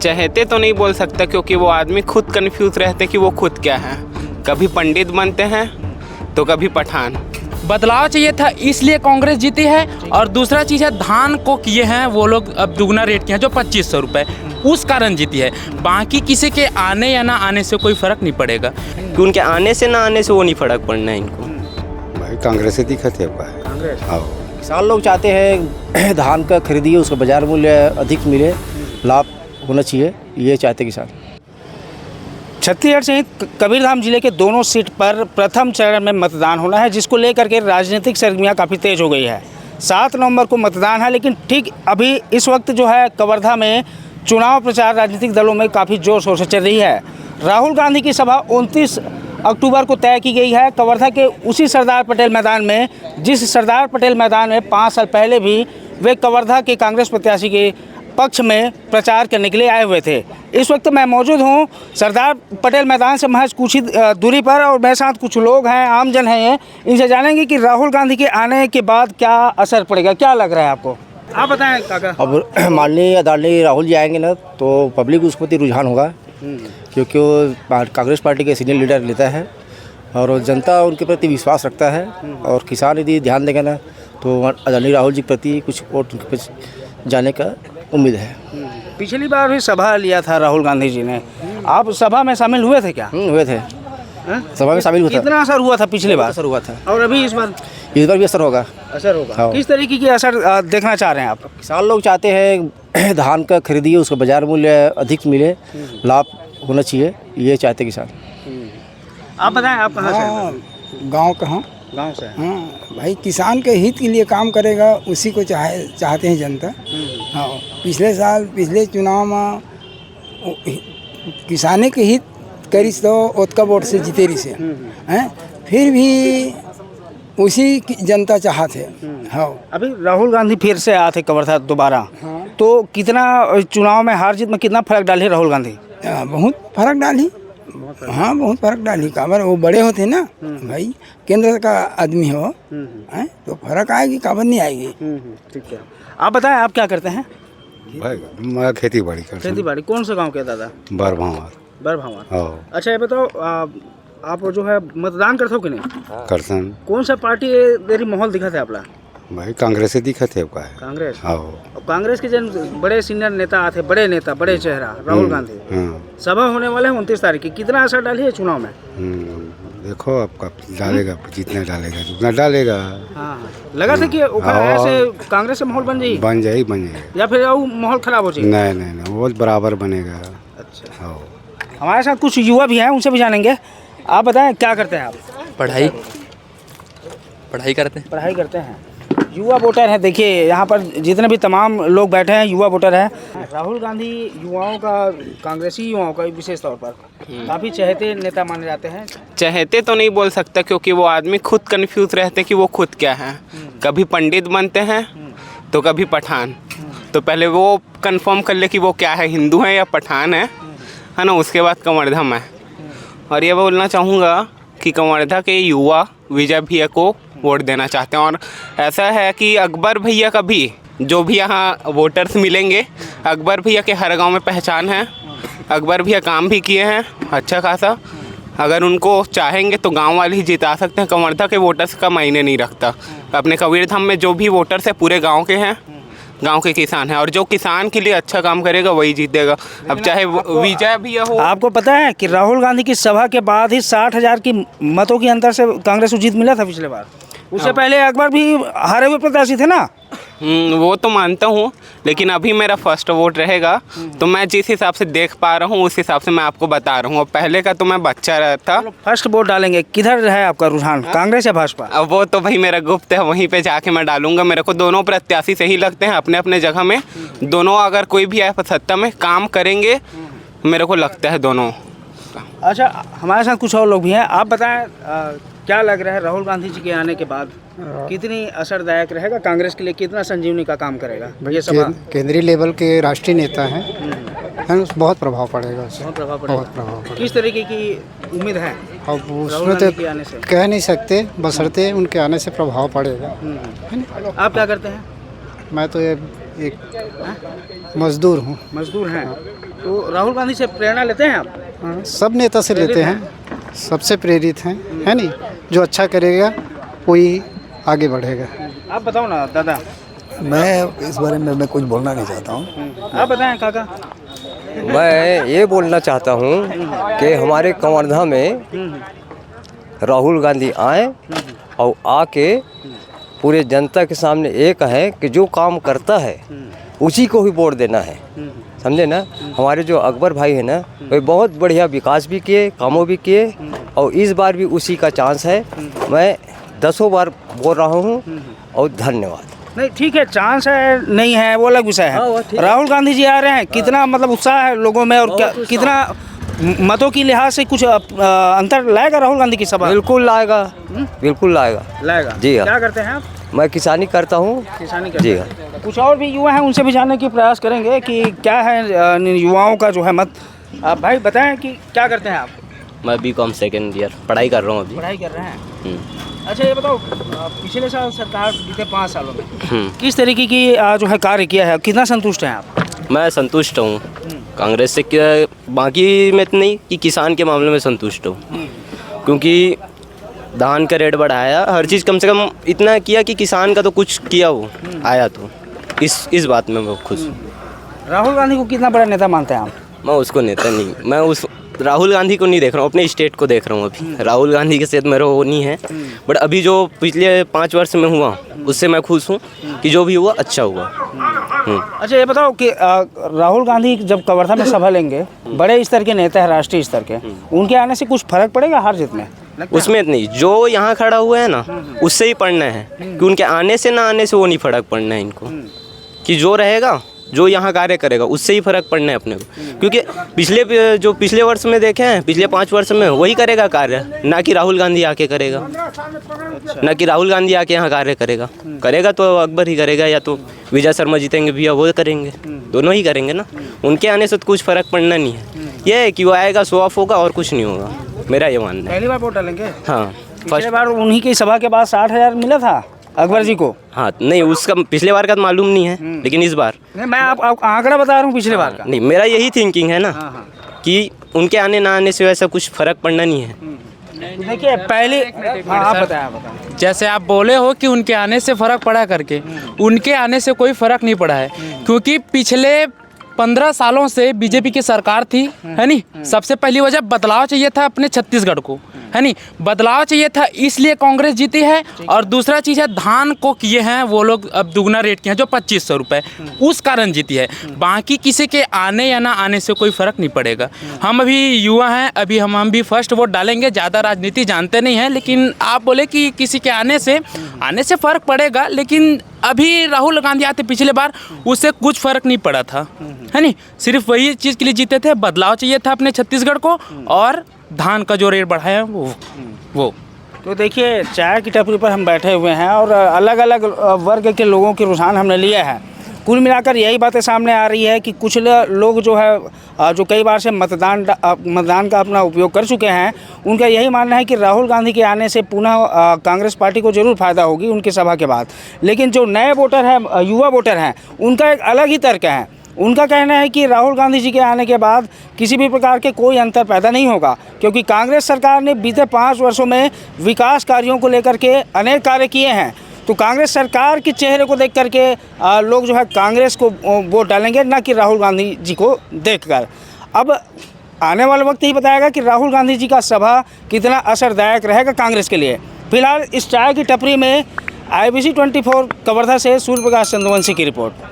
चहेते तो नहीं बोल सकता, क्योंकि वो आदमी खुद कन्फ्यूज रहते कि वो खुद क्या है। कभी पंडित बनते हैं तो कभी पठान। बदलाव चाहिए था, इसलिए कांग्रेस जीती है। और दूसरा चीज़ है, धान को किए हैं वो लोग अब दुगना रेट किए हैं, जो 2500 रुपये, उस कारण जीती है। बाकी किसी के आने या ना आने से कोई फ़र्क नहीं पड़ेगा, कि उनके आने से ना आने से वो नहीं फ़र्क पड़ना है इनको। भाई कांग्रेस से दिक्कत है। कांग्रेस। हाँ, किसान लोग चाहते हैं धान का खरीदिए, उसका बाजार मूल्य अधिक मिले, लाभ होना चाहिए, ये चाहते किसान। छत्तीसगढ़ सहित कबीरधाम जिले के दोनों सीट पर प्रथम चरण में मतदान होना है, जिसको लेकर के राजनीतिक सरगर्मियां काफ़ी तेज हो गई है। 7 नवंबर को मतदान है, लेकिन ठीक अभी इस वक्त जो है कवर्धा में चुनाव प्रचार राजनीतिक दलों में काफ़ी जोर शोर से चल रही है। राहुल गांधी की सभा 29 अक्टूबर को तय की गई है कवर्धा के उसी सरदार पटेल मैदान में, जिस सरदार पटेल मैदान में 5 साल पहले भी वे कवर्धा के कांग्रेस प्रत्याशी के पक्ष में प्रचार करने के लिए आए हुए थे। इस वक्त मैं मौजूद हूं सरदार पटेल मैदान से महज कुछ ही दूरी पर, और मेरे साथ कुछ लोग हैं, आमजन हैं, ये इनसे जानेंगे कि राहुल गांधी के आने के बाद क्या असर पड़ेगा, क्या लग रहा है आपको, आप बताएं काका। अब माननीय आदरणीय राहुल जी आएंगे ना तो पब्लिक उसके प्रति रुझान होगा, क्योंकि वो कांग्रेस पार्टी के सीनियर लीडर लेता है और जनता उनके प्रति विश्वास रखता है। और किसान यदि ध्यान देंगे ना तो आदरणीय राहुल जी के प्रति कुछ वोट उनके पास जाने का उम्मीद है। पिछली बार भी सभा लिया था राहुल गांधी जी ने, आप सभा में शामिल हुए थे क्या? हुए थे, सभा में शामिल हुआ था। कितना असर हुआ था पिछले बार? असर हुआ था, और अभी इस बार भी असर होगा। असर होगा। हाँ। किस तरीके की असर देखना चाह रहे हैं आप? किसान लोग चाहते हैं धान का खरीदिए, उसका बाजार मूल्य अधिक मिले, लाभ होना चाहिए, ये चाहते किसान। आप बताएं, आप कहाँ से? गांव का हूँ। गाँव से। हाँ भाई, किसान के हित के लिए काम करेगा, उसी को चाहते हैं जनता। हाँ, पिछले चुनाव में किसाने के हित करीस तो ओतका वोट से जीते रही से हैं, फिर भी उसी की जनता चाहते। हाँ, अभी राहुल गांधी फिर से आए थे कवर्धा दोबारा। हाँ। तो कितना चुनाव में हार जीत में कितना फर्क डाले राहुल गांधी? बहुत फर्क डाली। हाँ, बहुत फर्क डाली। काबर वो बड़े होते ना भाई, केंद्र का आदमी हो हैं, तो फर्क आएगी, काबर नहीं आएगी। ठीक है। आप बताएं, आप क्या करते हैं? भाई मैं खेती बाड़ी करता हूँ। खेती बाड़ी। कौन से गांव के दादा? बरभावा। हाँ, अच्छा, ये बताओ, आप जो है मतदान करते हो कि नहीं? करता हूँ। कौन सा पार्टी देरी माहौल दिखा था आपला? भाई कांग्रेस से दिक्कत है। कांग्रेस। हाँ, अब कांग्रेस के जन बड़े सीनियर नेता आते, बड़े नेता, बड़े चेहरा राहुल गांधी। हाँ। सभा होने वाले हैं 29 तारीख की, कितना असर डाली है चुनाव में? देखो आपका डालेगा, जितना डालेगा उतना डालेगा। हाँ, लगा था कि ऐसे कांग्रेस से माहौल बन जाएगी या फिर वो माहौल खराब हो जाएगा? नहीं, वो बराबर बनेगा। अच्छा। हाँ। हमारे साथ कुछ युवा भी हैं, उनसे भी जानेंगे। आप बताएं, क्या करते हैं आप? पढ़ाई करते हैं। पढ़ाई करते हैं। युवा वोटर हैं, देखिए यहाँ पर जितने भी तमाम लोग बैठे हैं युवा वोटर हैं। राहुल गांधी युवाओं का, कांग्रेसी युवाओं का विशेष तौर पर काफ़ी चहेते नेता माने जाते हैं। चहेते तो नहीं बोल सकता, क्योंकि वो आदमी खुद कन्फ्यूज रहते कि वो खुद क्या है। कभी पंडित बनते हैं तो कभी पठान। तो पहले वो कंफर्म कर ले कि वो क्या है, हिंदू है या पठान है ना, उसके बाद कवर्धा है। और ये बोलना चाहूँगा कि कवर्धा के युवा विजय भैया को वोट देना चाहते हैं। और ऐसा है कि अकबर भैया का भी, जो भी यहाँ वोटर्स मिलेंगे, अकबर भैया के हर गांव में पहचान है। अकबर भैया काम भी किए हैं अच्छा खासा। अगर उनको चाहेंगे तो गांव वाले ही जिता सकते हैं। कवर्धा के वोटर्स का मायने नहीं रखता। अपने कबीरधाम में जो भी वोटर्स है पूरे गाँव के हैं, गांव के किसान हैं, और जो किसान के लिए अच्छा काम करेगा वही जीतेगा। अब चाहे विजय भैया हो। आपको पता है कि राहुल गांधी की सभा के बाद ही 60,000 की मतों के अंतर से कांग्रेस को जीत मिला था पिछले बार। उससे पहले अकबर भी हारे हुए प्रत्याशी थे ना। वो तो मानता हूँ, लेकिन अभी मेरा फर्स्ट वोट रहेगा, तो मैं जिस हिसाब से देख पा रहा हूँ उस हिसाब से मैं आपको बता रहा हूँ। पहले का तो मैं बच्चा रहता। फर्स्ट वोट डालेंगे, किधर है आपका रुझान, कांग्रेस या भाजपा? अब वो तो भाई मेरा गुप्त है, वहीं पे जाके मैं डालूंगा। मेरे को दोनों प्रत्याशी सही लगते हैं अपने अपने जगह में। दोनों अगर कोई भी आए सत्ता में काम करेंगे, मेरे को लगता है दोनों। अच्छा, हमारे साथ कुछ और लोग भी हैं। आप बताएं, क्या लग रहा है राहुल गांधी जी के आने के बाद कितनी असरदायक रहेगा कांग्रेस के लिए, कितना संजीवनी का काम करेगा ये सभा? केंद्रीय लेवल के राष्ट्रीय नेता हैं, बहुत प्रभाव पड़ेगा उससे। बहुत प्रभाव पड़ेगा। बहुत प्रभाव पड़ेगा। किस तरीके की उम्मीद है? अब राहुल उसमें गांधी तो के आने से कह नहीं सकते, बशर्ते उनके आने से प्रभाव पड़ेगा। आप क्या करते हैं? मैं तो ये एक मजदूर हूँ। मजदूर हैं, तो राहुल गांधी से प्रेरणा लेते हैं आप? हाँ, सब नेता से लेते हैं, सबसे प्रेरित हैं, है नहीं? जो अच्छा करेगा वही आगे बढ़ेगा। आप बताओ ना दादा। मैं इस बारे में मैं कुछ बोलना नहीं चाहता हूँ। आप बताएं काका। मैं ये बोलना चाहता हूँ कि हमारे कवर्धा में राहुल गांधी आए और आके पूरे जनता के सामने एक है कि जो काम करता है उसी को ही वोट देना है, समझे ना। हमारे जो अकबर भाई है ना, वे बहुत बढ़िया विकास भी किए, कामों भी किए, और इस बार भी उसी का चांस है। मैं 10 बार बोल रहा हूँ और धन्यवाद। नहीं ठीक है, चांस है नहीं है वो अलग विषय है। राहुल गांधी जी आ रहे हैं, कितना मतलब उत्साह है लोगों में, और क्या कितना मतों की लिहाज से कुछ अंतर लाएगा राहुल गांधी की सभा? बिल्कुल लाएगा, बिल्कुल लाएगा। जी हाँ। क्या करते हैं आप? मैं किसानी करता हूँ। किसानी जी करते हाँ। हैं। कुछ और भी युवा हैं, उनसे भी जानने की प्रयास करेंगे कि क्या है युवाओं का जो है मत। आप भाई बताएं कि क्या करते हैं आप? मैं B.Com सेकेंड ईयर पढ़ाई कर रहा हूँ अभी। पढ़ाई कर रहे हैं। अच्छा ये बताओ, पिछले साल सरकार बीते 5 सालों में किस तरीके की जो है कार्य किया है, कितना संतुष्ट हैं आप? मैं संतुष्ट हूँ कांग्रेस से, क्या बाकी में तो नहीं कि किसान के मामले में संतुष्ट हूँ, क्योंकि धान का रेट बढ़ाया, हर चीज़ कम से कम इतना किया कि किसान का तो कुछ किया वो आया, तो इस बात में मैं खुश हूँ। राहुल गांधी को कितना बड़ा नेता मानते हैं आप? मैं उसको नेता नहीं, मैं उस राहुल गांधी को नहीं देख रहा हूँ, अपने स्टेट को देख रहा हूँ अभी। राहुल गांधी के साथ मेरा वो नहीं है, बट अभी जो पिछले 5 वर्ष में हुआ उससे मैं खुश हूँ कि जो भी हुआ अच्छा हुआ। अच्छा ये बताओ कि राहुल गांधी जब कवर्धा में सभा लेंगे, बड़े स्तर के नेता है, राष्ट्रीय स्तर के, उनके आने से कुछ फर्क पड़ेगा हार जीत में? उसमें नहीं, जो यहाँ खड़ा हुआ है ना उससे ही पढ़ना है, कि उनके आने से ना आने से वो नहीं फर्क पड़ना है इनको, कि जो रहेगा, जो यहाँ कार्य करेगा उससे ही फर्क पड़ना है अपने को। क्योंकि पिछले वर्ष में देखे हैं, पिछले 5 वर्ष में वही करेगा कार्य, ना कि राहुल गांधी आके करेगा, ना कि राहुल गांधी आके यहाँ कार्य करेगा तो अकबर ही करेगा, या तो विजय शर्मा जीतेंगे भैया वो करेंगे, दोनों ही करेंगे ना। उनके आने से तो कुछ फर्क पड़ना नहीं है, ये है कि वो आएगा, शो ऑफ होगा और कुछ नहीं होगा, मेरा ये मानना है। पहली बार वोट डालेंगे? हाँ, पिछले बार उन्हीं की सभा के बाद 60,000 मिला था अकबर जी को। हाँ नहीं, उसका पिछले बार का तो मालूम नहीं है, लेकिन इस बार नहीं, मैं आप आंकड़ा बता रहा हूँ पिछले बार का। नहीं, मेरा यही थिंकिंग है ना कि उनके आने ना आने से वैसा कुछ फर्क पड़ना नहीं है। देखिए पहले आप बताएं। जैसे आप बोले हो कि उनके आने से फ़र्क पड़ा करके, उनके आने से कोई फ़र्क नहीं पड़ा है, क्योंकि पिछले 15 सालों से बीजेपी की सरकार थी, है नहीं। सबसे पहली वजह बदलाव चाहिए था अपने छत्तीसगढ़ को, है नहीं, बदलाव चाहिए था, इसलिए कांग्रेस जीती है। और दूसरा चीज़ है, धान को किए हैं वो लोग अब दुगना रेट किए हैं, जो 2500 रुपये, उस कारण जीती है। बाकी किसी के आने या ना आने से कोई फ़र्क नहीं पड़ेगा। हम अभी युवा हैं, अभी हम भी फर्स्ट वोट डालेंगे, ज़्यादा राजनीति जानते नहीं हैं, लेकिन आप बोले कि किसी के आने से फ़र्क पड़ेगा, लेकिन अभी राहुल गांधी आते पिछले बार उससे कुछ फ़र्क नहीं पड़ा था, है नहीं। सिर्फ वही चीज़ के लिए जीते थे, बदलाव चाहिए था अपने छत्तीसगढ़ को, और धान का जो रेट बढ़ाया वो। तो देखिए चाय की टपरी पर हम बैठे हुए हैं और अलग अलग वर्ग के लोगों के रुझान हमने लिए हैं। कुल मिलाकर यही बातें सामने आ रही है कि कुछ लोग जो है जो कई बार से मतदान का अपना उपयोग कर चुके हैं, उनका यही मानना है कि राहुल गांधी के आने से पुनः कांग्रेस पार्टी को ज़रूर फ़ायदा होगी उनकी सभा के बाद। लेकिन जो नए वोटर हैं, युवा वोटर हैं, उनका एक अलग ही तर्क है। उनका कहना है कि राहुल गांधी जी के आने के बाद किसी भी प्रकार के कोई अंतर पैदा नहीं होगा, क्योंकि कांग्रेस सरकार ने बीते 5 वर्षों में विकास कार्यों को लेकर के अनेक कार्य किए हैं। तो कांग्रेस सरकार के चेहरे को देख करके लोग जो है कांग्रेस को वोट डालेंगे, ना कि राहुल गांधी जी को देखकर। अब आने वाला वक्त ही बताएगा कि राहुल गांधी जी का सभा कितना असरदायक रहेगा कांग्रेस के लिए। फिलहाल इस चाय की टपरी में IBC 24 कवर्धा से सूर्य प्रकाश चंद्रवंशी की रिपोर्ट।